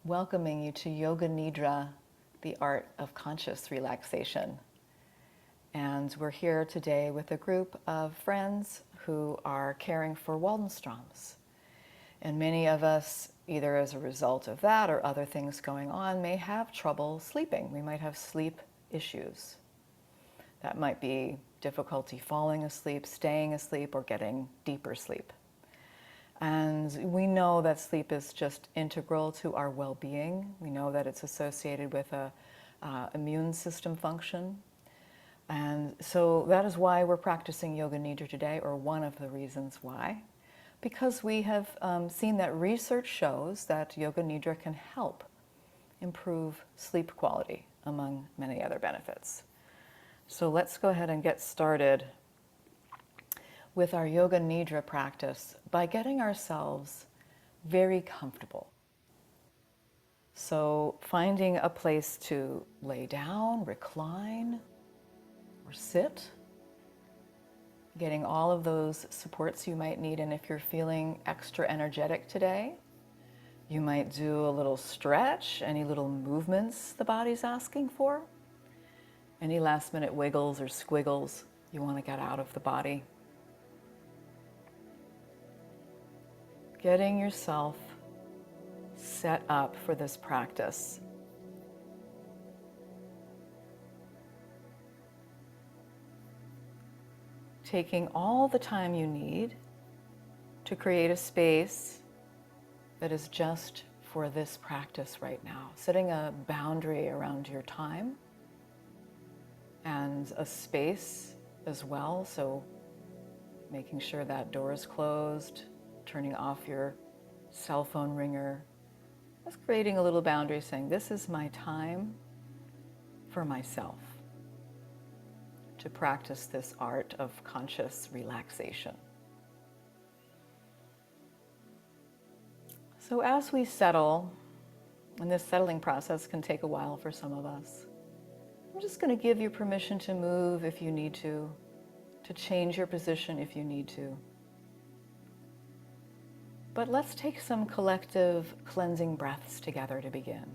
welcoming you to Yoga Nidra, the art of conscious relaxation. And we're here today with a group of friends who are caring for Waldenstroms. And many of us, either as a result of that or other things going on, may have trouble sleeping. We might have sleep issues. That might be difficulty falling asleep, staying asleep, or getting deeper sleep. And we know that sleep is just integral to our well-being. We know that it's associated with a immune system function. And so that is why we're practicing Yoga Nidra today, or one of the reasons why. Because we have seen that research shows that Yoga Nidra can help improve sleep quality, among many other benefits. So let's go ahead and get started with our Yoga Nidra practice by getting ourselves very comfortable. So finding a place to lay down, recline, or sit, getting all of those supports you might need. And if you're feeling extra energetic today, you might do a little stretch, any little movements the body's asking for, any last minute wiggles or squiggles you want to get out of the body. Getting yourself set up for this practice. Taking all the time you need to create a space that is just for this practice right now. Setting a boundary around your time and a space as well. So making sure that door is closed, turning off your cell phone ringer, just creating a little boundary saying, this is my time for myself to practice this art of conscious relaxation. So as we settle, and this settling process can take a while for some of us, I'm just going to give you permission to move if you need to change your position if you need to. But let's take some collective cleansing breaths together to begin.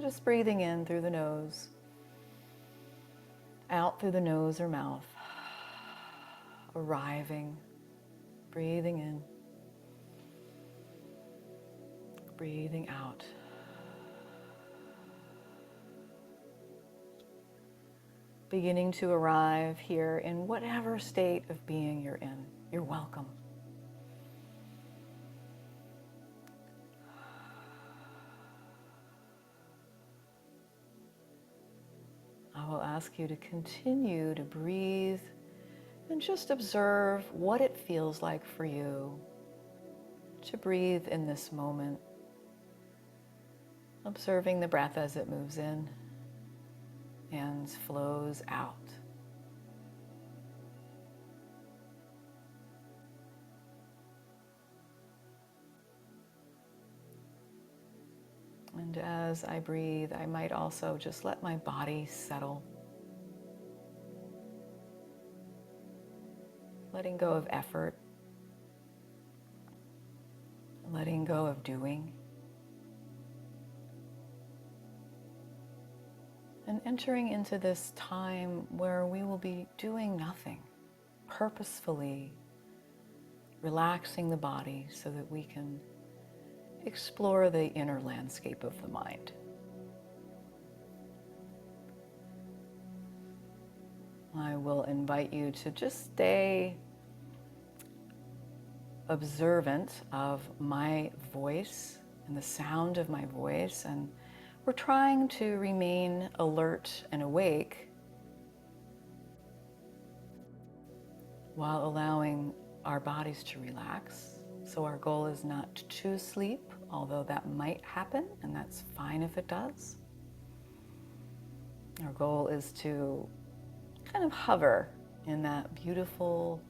Just breathing in through the nose, out through the nose or mouth, arriving, breathing in, breathing out. Beginning to arrive here in whatever state of being you're in. You're welcome. I will ask you to continue to breathe and just observe what it feels like for you to breathe in this moment. Observing the breath as it moves in and flows out. And as I breathe, I might also just let my body settle. Letting go of effort. Letting go of doing. And entering into this time where we will be doing nothing, purposefully relaxing the body so that we can explore the inner landscape of the mind. I will invite you to just stay observant of my voice and the sound of my voice, and we're trying to remain alert and awake while allowing our bodies to relax. So our goal is not to sleep, although that might happen, and that's fine if it does. Our goal is to kind of hover in that beautiful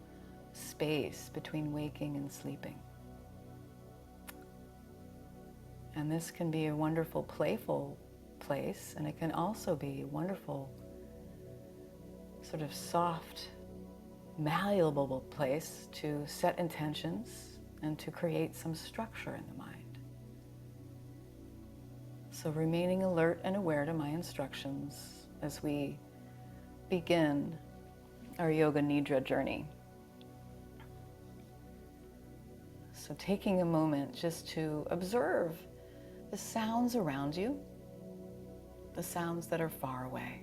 space between waking and sleeping. And this can be a wonderful, playful place, and it can also be a wonderful, sort of soft, malleable place to set intentions and to create some structure in the mind. So remaining alert and aware to my instructions as we begin our Yoga Nidra journey. So taking a moment just to observe the sounds around you, the sounds that are far away.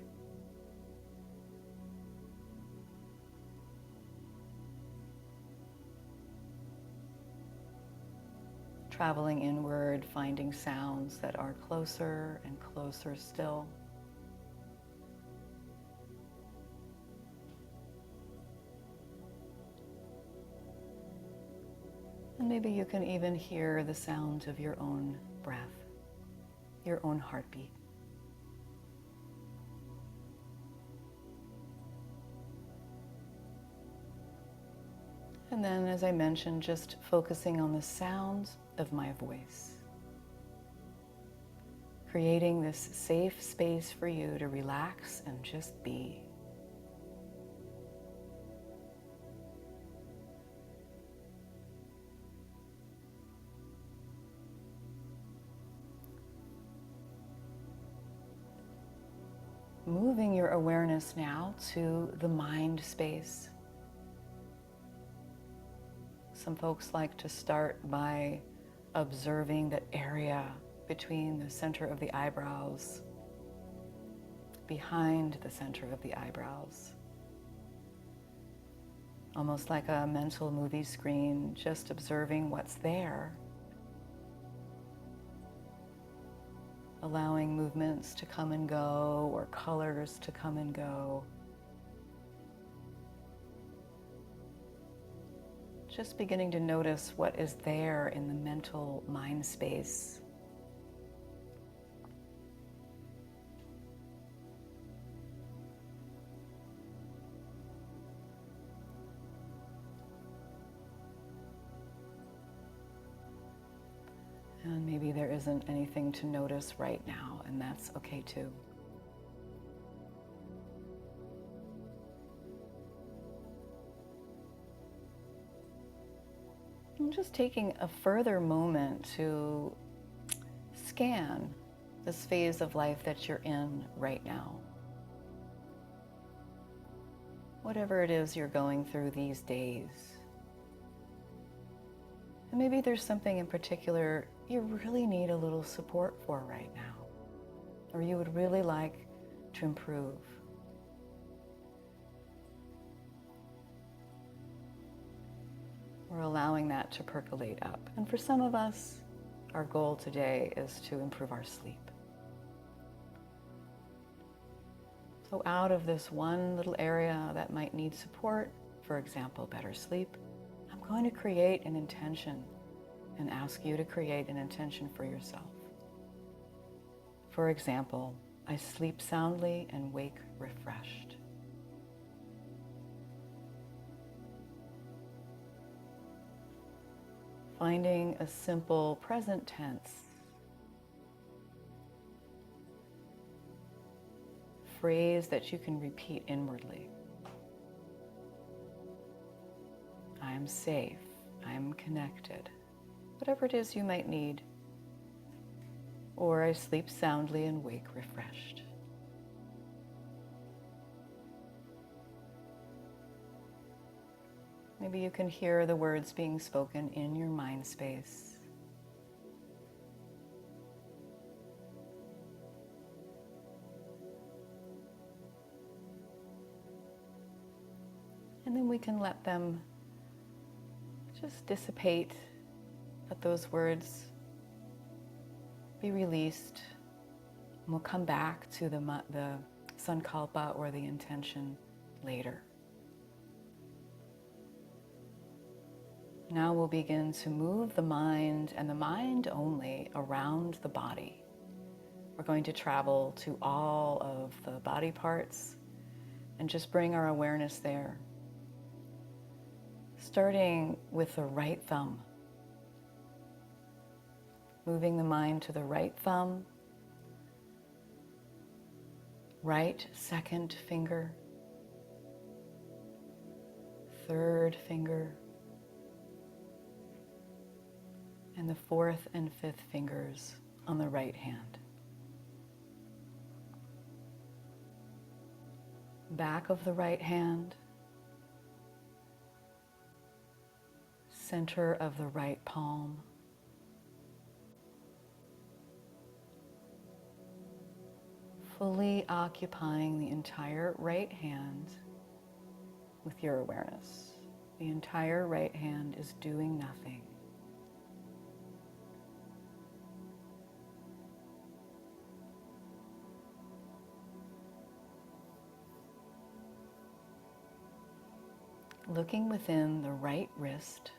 Traveling inward, finding sounds that are closer and closer still. And maybe you can even hear the sound of your own breath, your own heartbeat. And then, as I mentioned, just focusing on the sound of my voice. Creating this safe space for you to relax and just be. Moving your awareness now to the mind space. Some folks like to start by observing that area between the center of the eyebrows, behind the center of the eyebrows. Almost like a mental movie screen, just observing what's there. Allowing movements to come and go, or colors to come and go. Just beginning to notice what is there in the mental mind space. And maybe there isn't anything to notice right now, and that's okay too. I'm just taking a further moment to scan this phase of life that you're in right now. Whatever it is you're going through these days. And maybe there's something in particular you really need a little support for right now, or you would really like to improve. We're allowing that to percolate up. And for some of us, our goal today is to improve our sleep. So out of this one little area that might need support, for example, better sleep, I'm going to create an intention and ask you to create an intention for yourself. For example, I sleep soundly and wake refreshed. Finding a simple present tense phrase that you can repeat inwardly. I am safe. I am connected. Whatever it is you might need. Or I sleep soundly and wake refreshed. Maybe you can hear the words being spoken in your mind space. And then we can let them just dissipate, let those words be released. And we'll come back to the sankalpa or the intention later. Now we'll begin to move the mind, and the mind only, around the body. We're going to travel to all of the body parts and just bring our awareness there. Starting with the right thumb. Moving the mind to the right thumb, right second finger, third finger, and the fourth and fifth fingers on the right hand. back of the right hand, center of the right palm, fully occupying the entire right hand with your awareness. The entire right hand is doing nothing. Looking within the right wrist,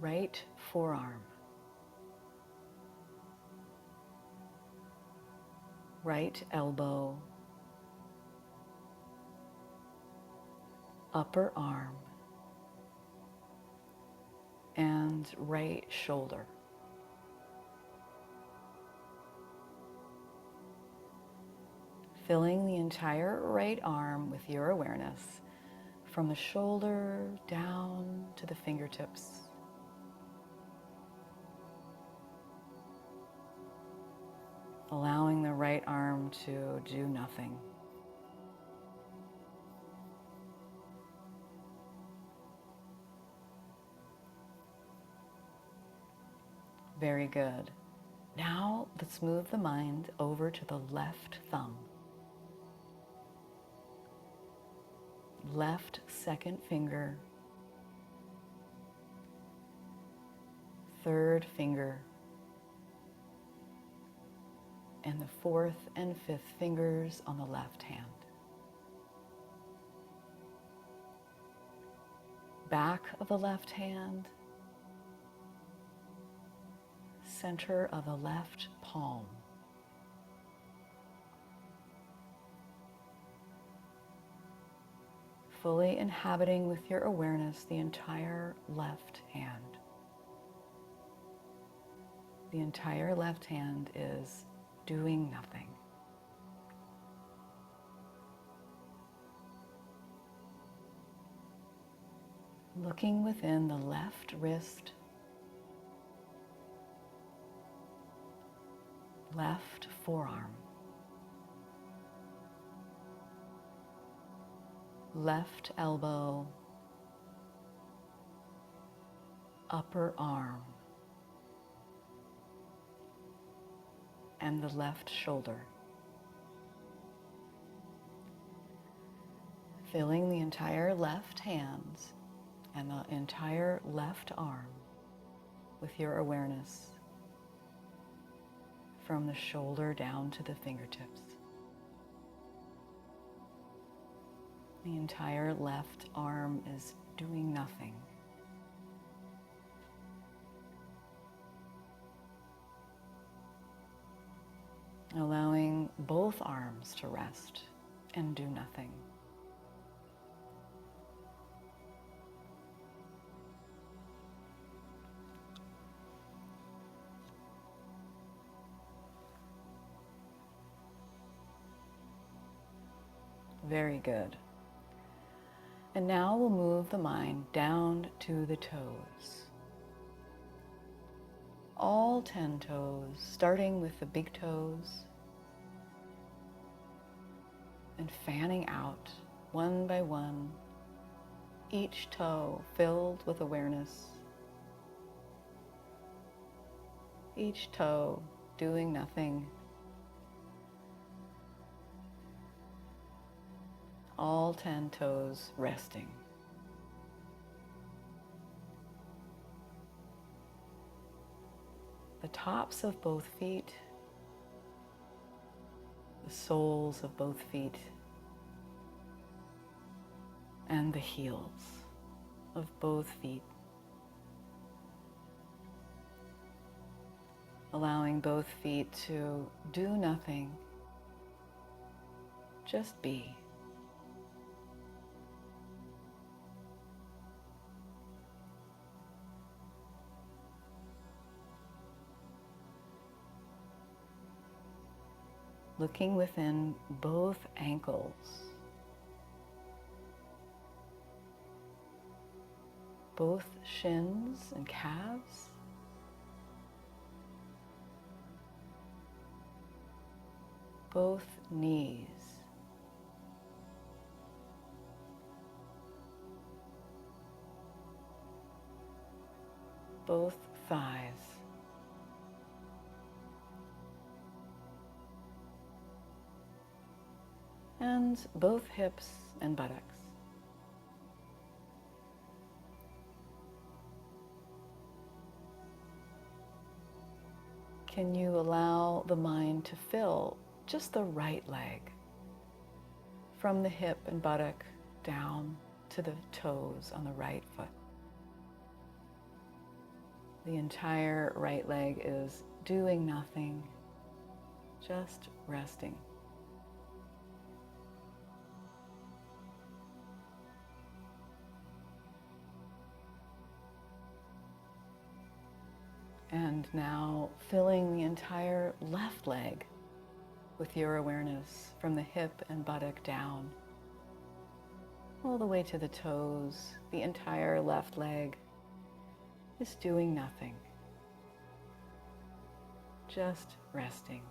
right forearm, right elbow, upper arm, and right shoulder. Filling the entire right arm with your awareness from the shoulder down to the fingertips. Allowing the right arm to do nothing. Very good. Now let's move the mind over to the left thumb. Left second finger, third finger, and the fourth and fifth fingers on the left hand. Back of the left hand, center of the left palm. Fully inhabiting with your awareness the entire left hand. The entire left hand is doing nothing. Looking within the left wrist, left forearm, left elbow, upper arm, and the left shoulder. Filling the entire left hand and the entire left arm with your awareness from the shoulder down to the fingertips. The entire left arm is doing nothing. Allowing both arms to rest and do nothing. Very good. And now we'll move the mind down to the toes. All 10 toes, starting with the big toes and fanning out one by one, each toe filled with awareness, each toe doing nothing, all 10 toes resting. The tops of both feet, the soles of both feet, and the heels of both feet. Allowing both feet to do nothing, just be. Looking within both ankles, both shins and calves, both knees, both thighs, and both hips and buttocks. Can you allow the mind to fill just the right leg, from the hip and buttock down to the toes on the right foot? The entire right leg is doing nothing, just resting. And now filling the entire left leg with your awareness from the hip and buttock down, all the way to the toes. The entire left leg is doing nothing, just resting.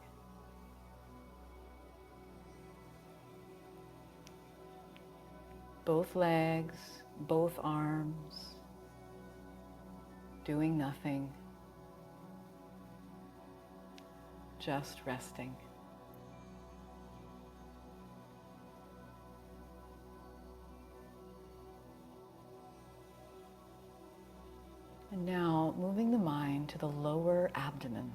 Both legs, both arms, doing nothing, just resting. And now moving the mind to the lower abdomen,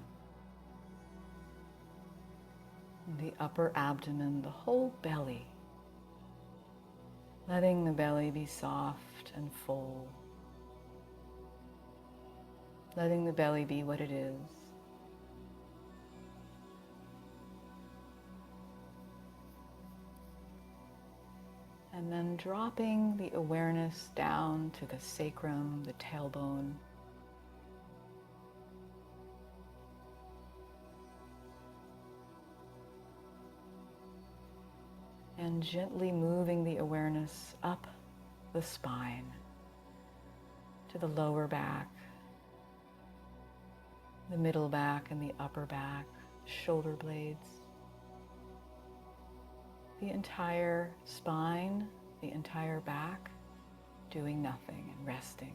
the upper abdomen, the whole belly. Letting the belly be soft and full. Letting the belly be what it is. And then dropping the awareness down to the sacrum, the tailbone. And gently moving the awareness up the spine to the lower back, the middle back and the upper back, shoulder blades. The entire spine, the entire back, doing nothing and resting.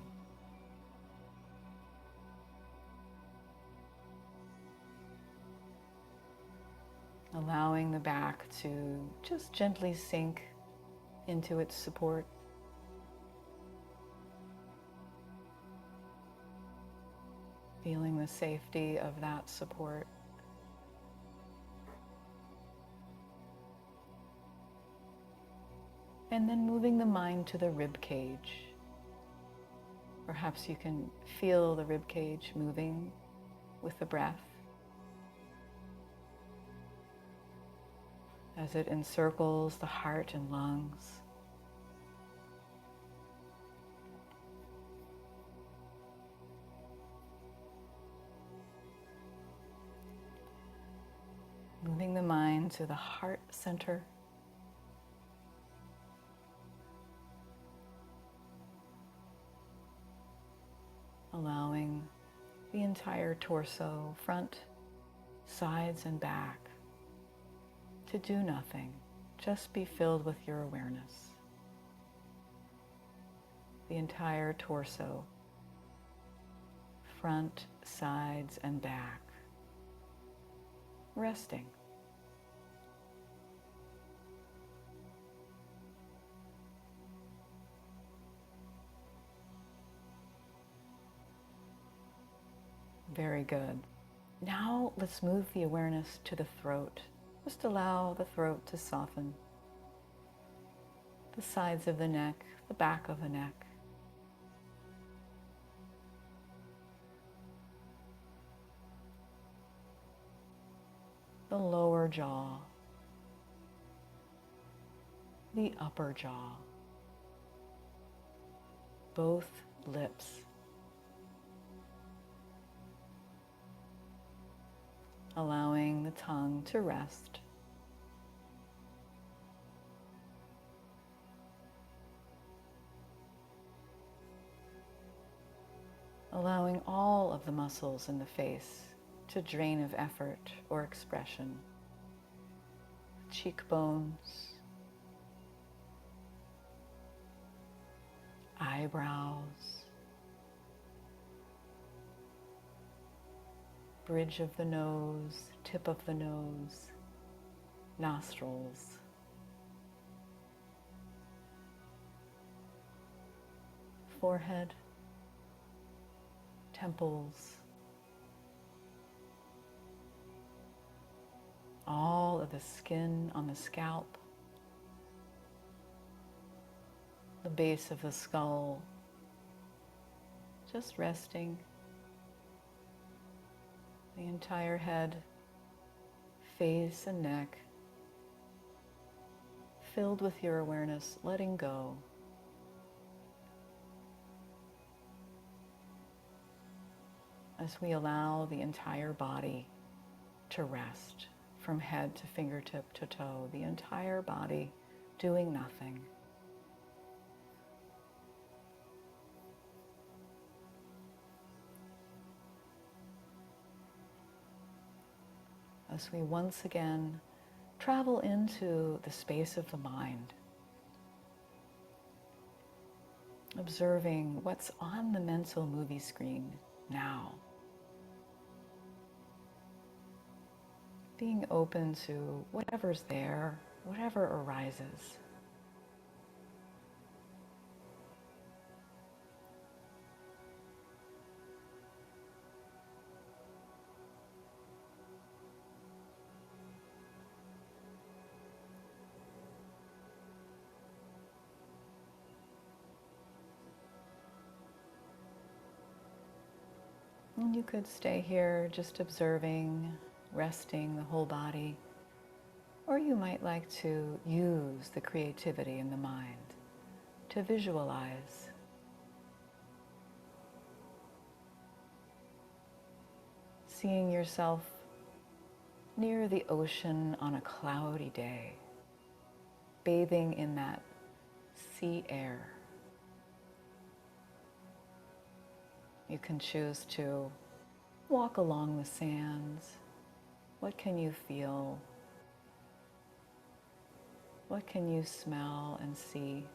Allowing the back to just gently sink into its support. Feeling the safety of that support. And then moving the mind to the rib cage. Perhaps you can feel the rib cage moving with the breath as it encircles the heart and lungs. Moving the mind to the heart center. Allowing the entire torso, front, sides, and back to do nothing, just be filled with your awareness. The entire torso, front, sides, and back, resting. Very good. Now let's move the awareness to the throat. Just allow the throat to soften. The sides of the neck, the back of the neck. The lower jaw. The upper jaw. Both lips. Allowing the tongue to rest. Allowing all of the muscles in the face to drain of effort or expression. cheekbones, eyebrows, bridge of the nose, tip of the nose, nostrils, forehead, temples, all of the skin on the scalp, the base of the skull, just resting, the entire head, face and neck, filled with your awareness, letting go. As we allow the entire body to rest, from head to fingertip to toe, the entire body doing nothing. As we once again travel into the space of the mind, observing what's on the mental movie screen now. Being open to whatever's there, whatever arises. And you could stay here just observing, resting the whole body, or you might like to use the creativity in the mind to visualize. Seeing yourself near the ocean on a cloudy day, bathing in that sea air. You can choose to walk along the sands. What can you feel? What can you smell and see?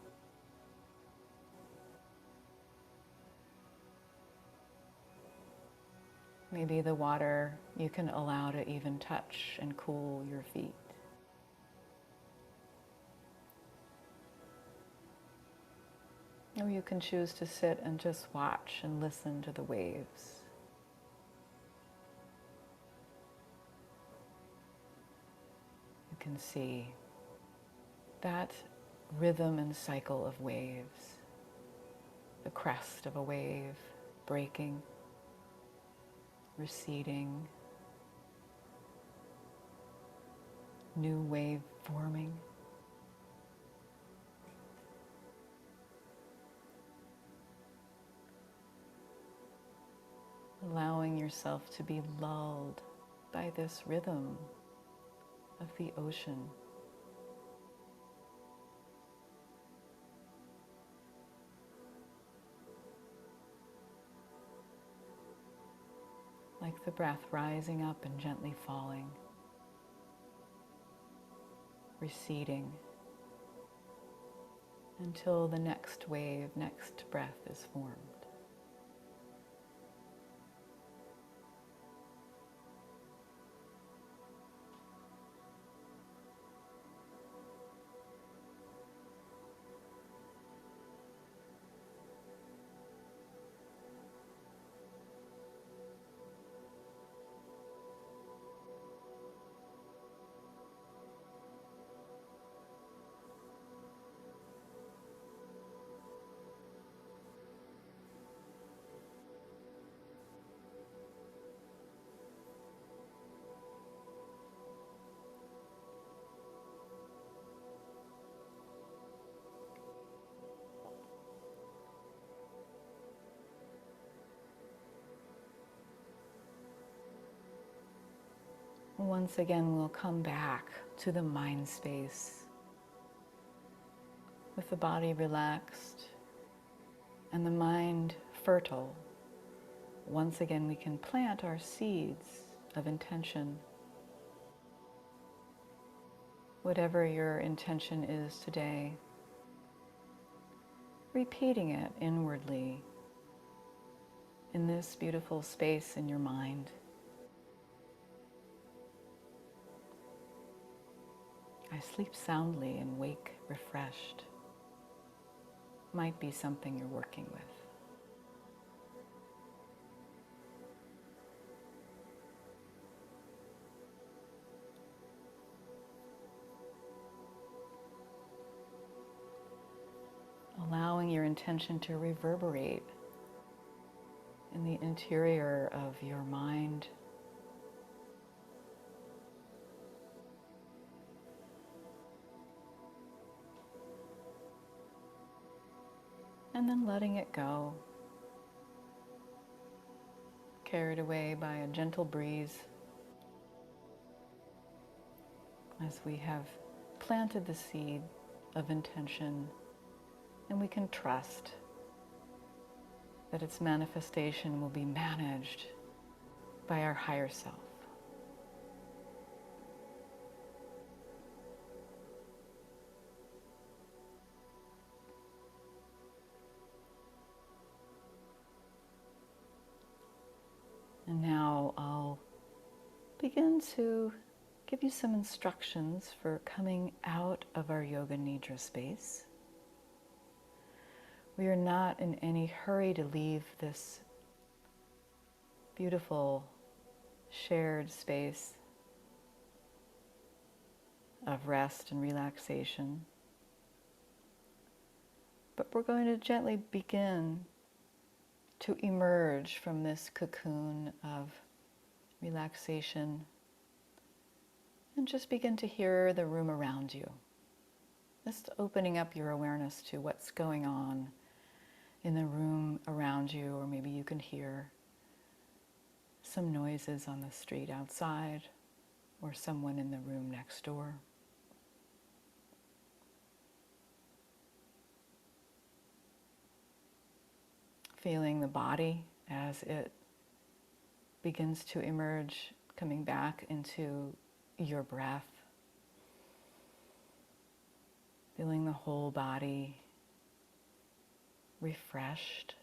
Maybe the water you can allow to even touch and cool your feet. Or you can choose to sit and just watch and listen to the waves. You can see that rhythm and cycle of waves, the crest of a wave breaking, receding, new wave forming. Allowing yourself to be lulled by this rhythm of the ocean. Like the breath rising up and gently falling, receding, until the next wave, next breath is formed. Once again, we'll come back to the mind space with the body relaxed and the mind fertile. Once again, we can plant our seeds of intention whatever your intention is today, repeating it inwardly in this beautiful space in your mind. I sleep soundly and wake refreshed. Might be something you're working with. Allowing your intention to reverberate in the interior of your mind. And then letting it go, carried away by a gentle breeze as we have planted the seed of intention, and we can trust that its manifestation will be managed by our higher self. And now I'll begin to give you some instructions for coming out of our Yoga Nidra space. We are not in any hurry to leave this beautiful shared space of rest and relaxation. But we're going to gently begin to emerge from this cocoon of relaxation and just begin to hear the room around you. Just opening up your awareness to what's going on in the room around you, or maybe you can hear some noises on the street outside or someone in the room next door. Feeling the body as it begins to emerge, coming back into your breath. Feeling the whole body refreshed,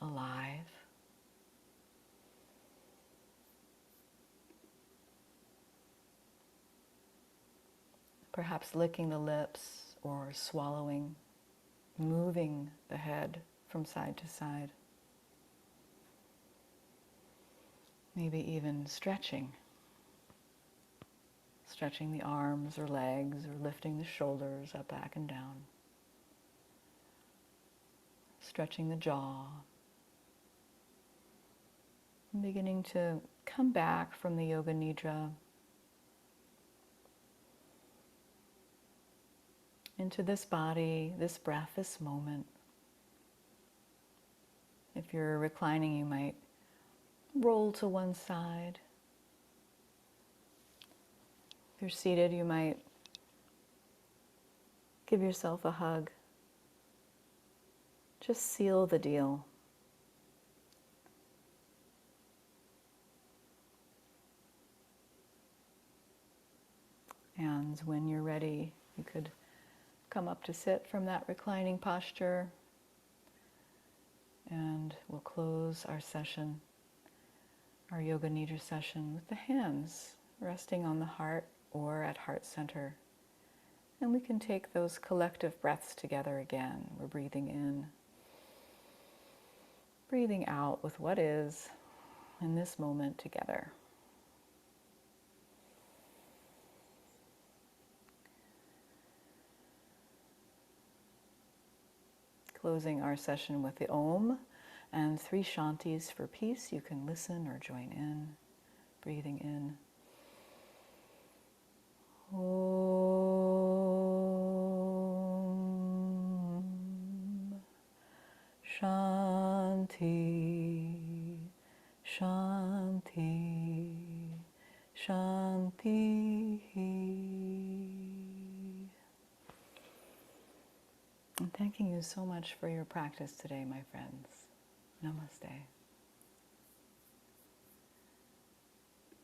alive. Perhaps licking the lips or swallowing, moving the head from side to side. Maybe even stretching the arms or legs, or lifting the shoulders up, back, and down. Stretching the jaw. And beginning to come back from the Yoga Nidra into this body, this breath, this moment. If you're reclining, you might roll to one side. If you're seated, you might give yourself a hug. Just seal the deal. And when you're ready, you could come up to sit from that reclining posture, and we'll close our session, our Yoga Nidra session, with the hands resting on the heart or at heart center. And we can take those collective breaths together again. We're breathing in, breathing out with what is in this moment together. Closing our session with the Om and 3 Shantis for peace. You can listen or join in. Breathing in. Om Shanti, Shanti, Shanti. And thanking you so much for your practice today, my friends. Namaste.